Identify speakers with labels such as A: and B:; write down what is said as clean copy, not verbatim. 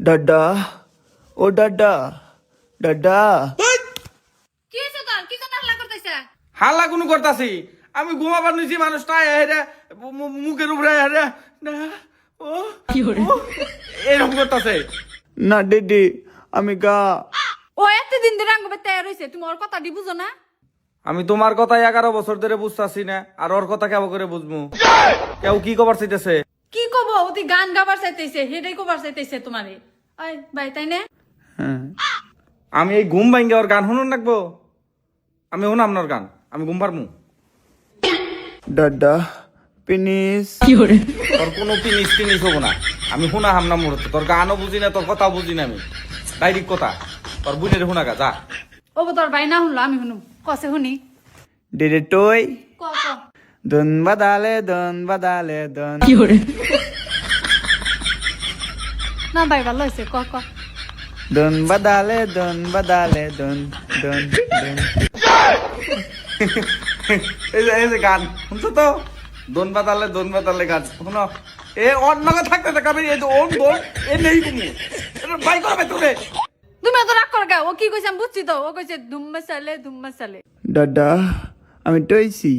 A: Dada ও Dada Dada
B: কি হইছে তোর কি কথা হাল্লা করতেছ
C: হাল্লা কোনো করতাছি আমি ঘুমাবার নিছি মানুষটা হেরে মুখের উপরে হেরে না ও
B: কি হরে
C: এরকম করতেছে
A: না ডেডি আমি গা
B: ও এতদিন ধরে আঙ্গুবে তৈরি হইছে তুমি ওর কথা দি বুঝো না
C: আমি তোমার কথা 11 বছর ধরে বুঝতাছি না আর ওর কথা কেমন করে বুঝবো কেউ কি খবর চাইতেছে
B: কি কব ওদি গান গাবার চাইতেছে হেডাই কবার চাইতেছে তোমারে ওই ভাই তাই না
A: হ্যাঁ
C: আমি এই ঘুম ভাঙ্গে ওর গান শুনুন রাখবো আমি শুনাম না ওর গান আমি ঘুম পারমু
A: ডাডা পিনিস
B: কি হরে
C: তোর কোনো পিনিস হবো না আমি শুনা হাম না মুহূর্তে তোর গানও বুঝি না তোর কথাও বুঝি না আমি ডাইরেক্ট কথা তোর বুনের শুনা গা যা
B: ও তোর ভাই না শুনলো আমি শুনুম কসে শুনি
A: ডেডি টই
B: ক ক
A: দন বাদালে দন
B: কি হরে না ভাই ভালো হইছে ক ক
A: দন বাদালে দন দন দন
C: এই যে গান শুনছো তো দোন বাতালে গান শুনো এ অন্য থাকতে থাকবে এই যে ওন দোন এ নেই তুমি এটা বাই করবে তোরে
B: তুমি এত রাগ কর গা ও কি কইছে আমি বুঝছি তো ও কইছে ধুম মশালে
A: ডাডা আমি টইছি